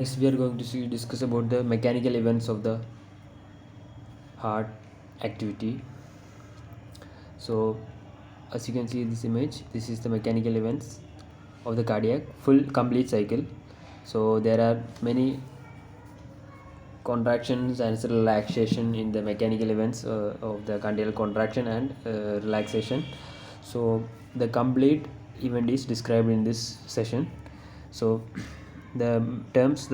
Next, we are going to discuss about the mechanical events of the heart activity. So, as you can see in this image, this is the mechanical events of the cardiac full complete cycle. So, there are many contractions and relaxation in the mechanical events of the cardiac contraction and relaxation. So, the complete event is described in this session. So, the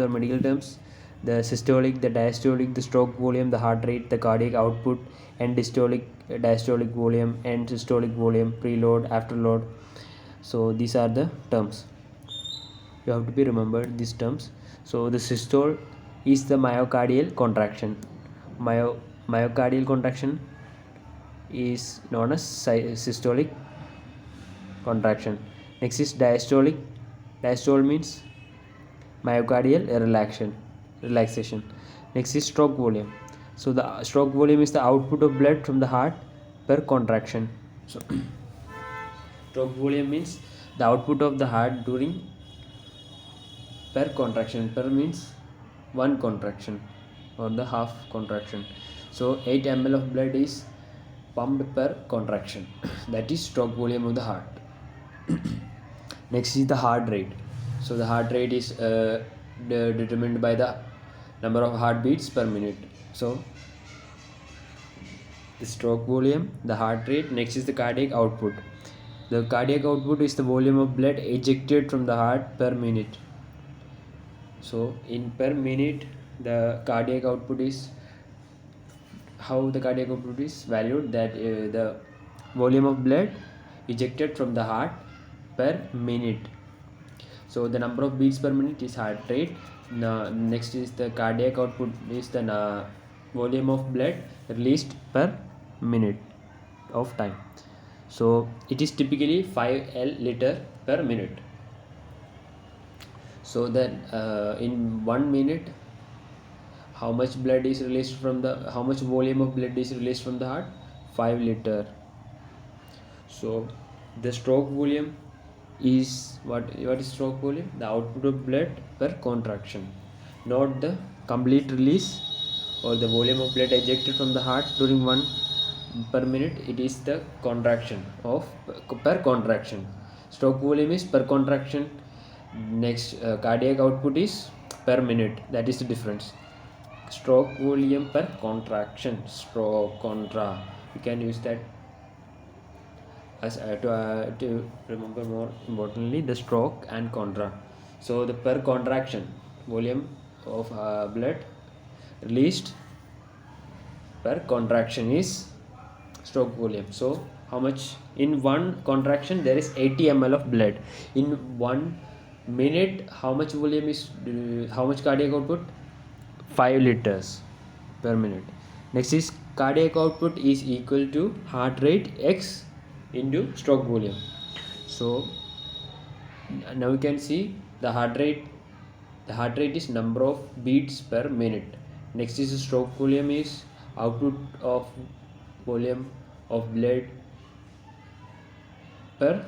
medical terms, the systolic, the diastolic, the stroke volume, the heart rate, the cardiac output, and diastolic volume, and systolic volume, preload, afterload. So these are the terms. You have to be remembered these terms. So the systole is the myocardial contraction. Myocardial contraction is known as systolic contraction. Next is diastolic. Diastole means myocardial relaxation. Next is stroke volume. So the stroke volume is the output of blood from the heart per contraction. So stroke volume means the output of the heart during per contraction. Per means one contraction or the half contraction. So 8 ml of blood is pumped per contraction. That is stroke volume of the heart. Next is the heart rate. So the heart rate is determined by the number of heartbeats per minute. So the stroke volume, the heart rate. Next is the cardiac output. The cardiac output is the volume of blood ejected from the heart per minute. So in per minute, the cardiac output is how the cardiac output is valued, that the volume of blood ejected from the heart per minute. So the number of beats per minute is heart rate. Next is the cardiac output is the volume of blood released per minute of time. So it is typically 5 liter per minute. So then in 1 minute, how much blood is released from the how much volume of blood is released from the heart? 5 liter. So the stroke volume is what is stroke volume? The output of blood per contraction, not the complete release or the volume of blood ejected from the heart during 1 per minute. It is the contraction of per contraction. Stroke volume is per contraction. Next cardiac output is per minute. That is the difference. Stroke volume per contraction, stroke contra, you can use that as to remember more importantly the stroke and contra. So the per contraction volume of blood released per contraction is stroke volume. So how much in one contraction? There is 80 ml of blood. In 1 minute, how much volume is how much cardiac output? 5 liters per minute. Next is cardiac output is equal to heart rate x into stroke volume. So now you can see the heart rate. The heart rate is number of beats per minute. Next is the stroke volume is output of volume of blood per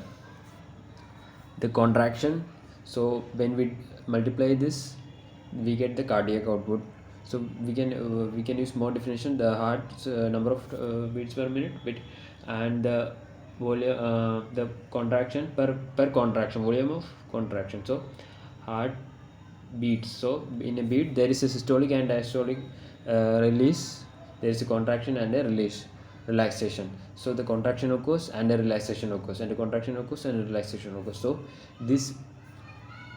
the contraction. So when we multiply this, we get the cardiac output. So we can use more definition: the heart's number of beats per minute, and the volume, the contraction per contraction, volume of contraction. So heart beats. So in a beat there is a systolic and diastolic release. There is a contraction and a release, relaxation. So the contraction occurs and a relaxation occurs, and the contraction occurs and a relaxation occurs. So this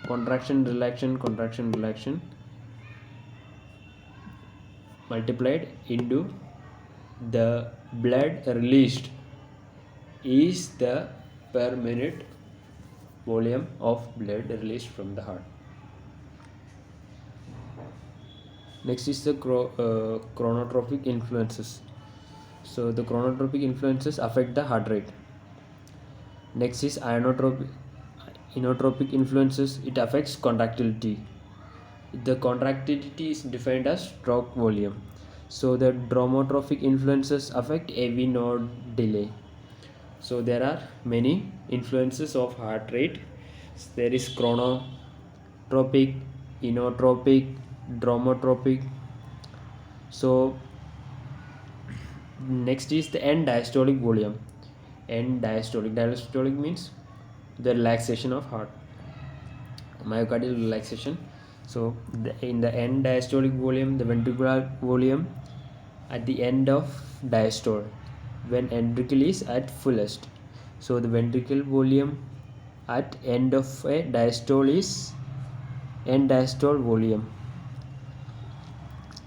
contraction relaxation multiplied into the blood released is the per minute volume of blood released from the heart. Next is the chronotropic influences. So the chronotropic influences affect the heart rate. Next is inotropic influences. It affects contractility. The contractility is defined as stroke volume. So the dromotropic influences affect AV node delay. So there are many influences of heart rate. There is chronotropic, inotropic, dromotropic. So next is the end diastolic volume. End diastolic means the relaxation of heart, myocardial relaxation. So in the end diastolic volume, the ventricular volume at the end of diastole, when ventricle is at fullest. So the ventricle volume at end of a diastole is end diastole volume.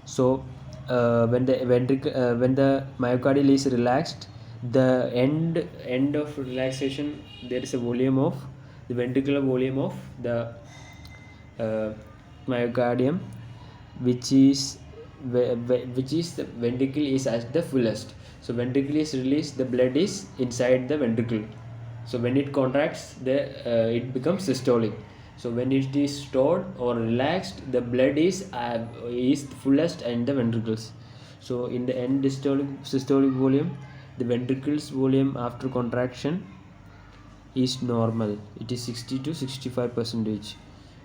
So when the myocardial is relaxed, the end of relaxation, there is a volume of the ventricular volume of the uh, myocardium, which is the ventricle is at the fullest. So ventricle is released, the blood is inside the ventricle. So when it contracts, it becomes systolic. So when it is stored or relaxed, the blood is fullest in the ventricles. So in the end systolic volume, the ventricles volume after contraction is normal. It is 60 to 65 percentage.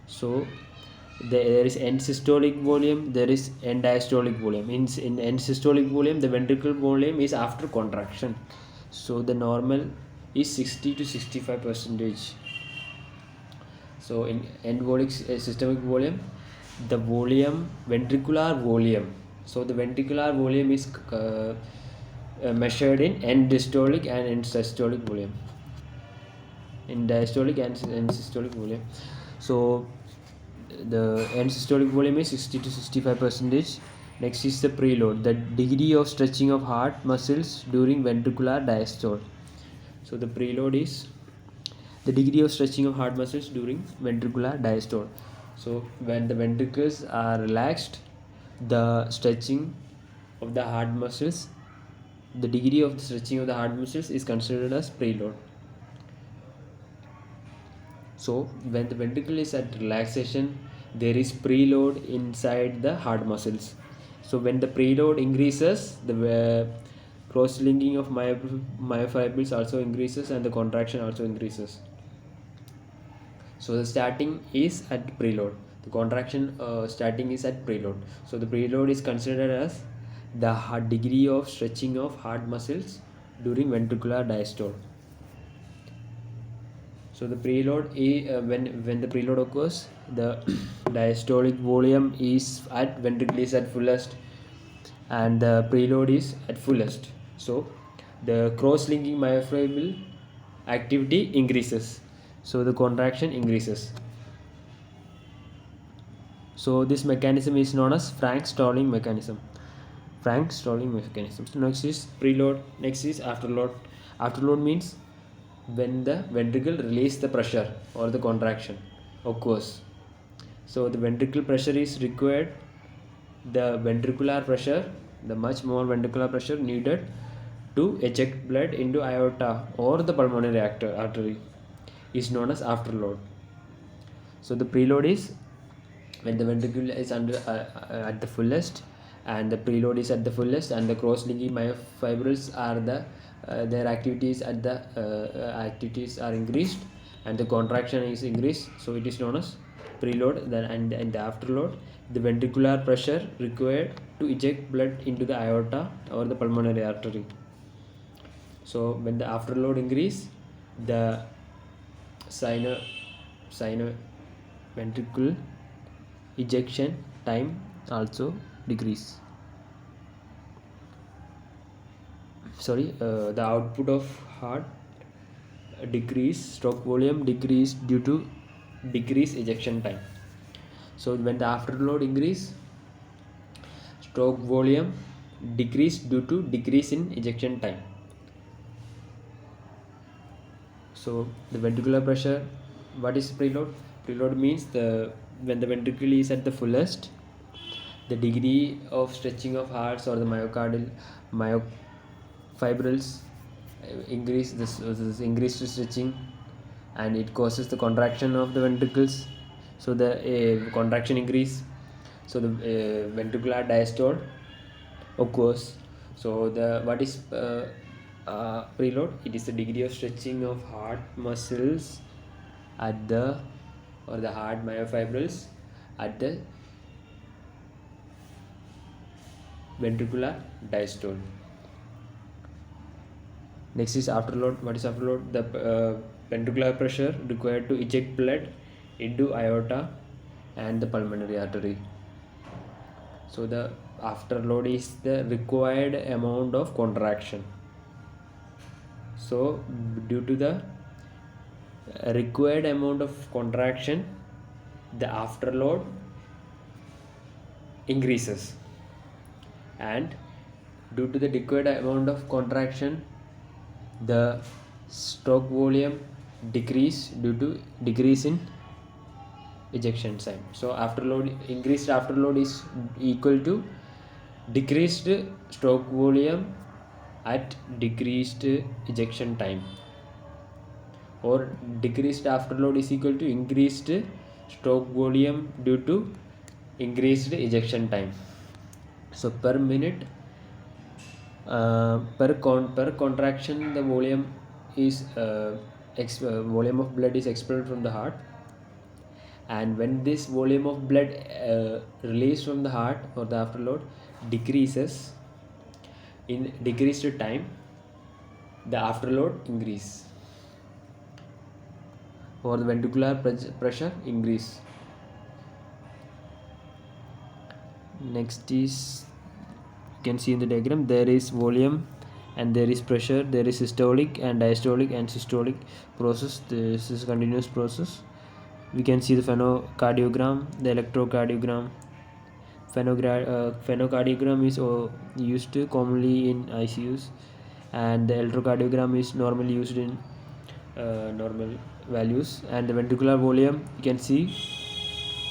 So there is end systolic volume, there is end diastolic volume. In end systolic volume, the ventricle volume is after contraction. So the normal is 60 to 65 percentage. So in end systemic volume, the volume, ventricular volume. So the ventricular volume is measured in end dystolic and end systolic volume. In diastolic and end systolic volume. So the end systolic volume is 60 to 65 percentage. Next is the preload, the degree of stretching of heart muscles during ventricular diastole. So the preload is the degree of stretching of heart muscles during ventricular diastole. So when the ventricles are relaxed, the stretching of the heart muscles, the degree of the stretching of the heart muscles is considered as preload. So when the ventricle is at relaxation, there is preload inside the heart muscles. So when the preload increases, the cross-linking of myofibrils also increases and the contraction also increases. So the starting is at preload. The contraction starting is at preload. So the preload is considered as the degree of stretching of heart muscles during ventricular diastole. So the preload when the preload occurs, the diastolic volume is at ventricle is at fullest and the preload is at fullest. So the cross-linking myofibril activity increases. So the contraction increases. So this mechanism is known as Frank-Stalling mechanism. Frank-Stalling mechanism. So next is preload. Next is afterload. Afterload means when the ventricle release the pressure or the contraction occurs. So the ventricle pressure is required. The ventricular pressure, the much more ventricular pressure needed to eject blood into aorta or the pulmonary artery is known as afterload. So the preload is when the ventricle is at the fullest and the preload is at the fullest and the cross-linking myofibrils are their activities are increased and the contraction is increased. So it is known as preload. Then and the afterload, the ventricular pressure required to eject blood into the aorta or the pulmonary artery. So when the afterload increase, the ventricle ejection time also decrease. The output of heart decrease, stroke volume decrease due to decrease ejection time. So when the afterload increase, stroke volume decrease due to decrease in ejection time. So the ventricular pressure, what is preload? Preload means when the ventricle is at the fullest, the degree of stretching of hearts or the myofibrils increase this increased stretching and it causes the contraction of the ventricles. So the contraction increase. So the ventricular diastole occurs. So what is preload? It is the degree of stretching of heart muscles at the heart myofibrils at the ventricular diastole. Next is afterload. What is afterload? The ventricular pressure required to eject blood into aorta and the pulmonary artery. So the afterload is the required amount of contraction. So due to the required amount of contraction, the afterload increases, and due to the required amount of contraction, the stroke volume decrease due to decrease in ejection time. So increased afterload is equal to decreased stroke volume at decreased ejection time, or decreased afterload is equal to increased stroke volume due to increased ejection time. So per minute, per contraction, the volume of blood is expelled from the heart, and when this volume of blood released from the heart, or the afterload, decreases in decreased time, the afterload increase, or the ventricular pressure increase. Next is, you can see in the diagram, there is volume and there is pressure, there is systolic and diastolic and systolic process. This is a continuous process. We can see the phenocardiogram, the electrocardiogram. Phenocardiogram is used commonly in ICUs, and the electrocardiogram is normally used in normal values. And the ventricular volume, you can see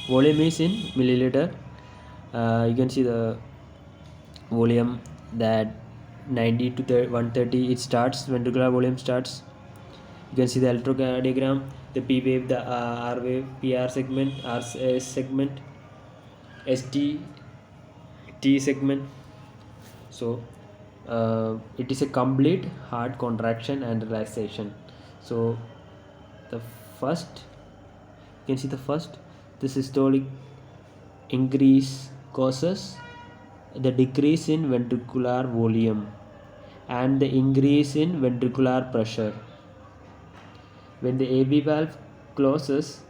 volume is in milliliter. You can see the volume that 90 to 130 it starts, ventricular volume starts. You can see the electrocardiogram, the P wave, the R wave, PR segment, RS segment, ST, T segment. So it is a complete heart contraction and relaxation. So the first, you can see the systolic increase causes the decrease in ventricular volume and the increase in ventricular pressure. When the AV valve closes,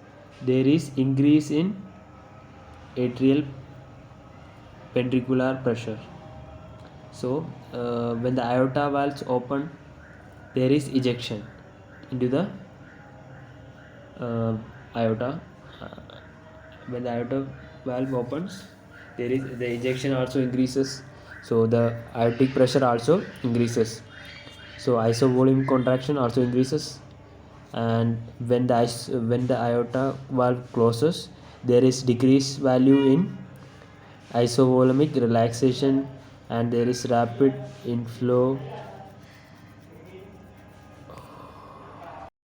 there is increase in atrial ventricular pressure. So when the aorta valves open, there is ejection into the aorta. When the aorta valve opens, there is the ejection also increases, so the aortic pressure also increases. So isovolumic contraction also increases, and when the aorta valve closes, there is decreased value in isovolumic relaxation, and there is rapid inflow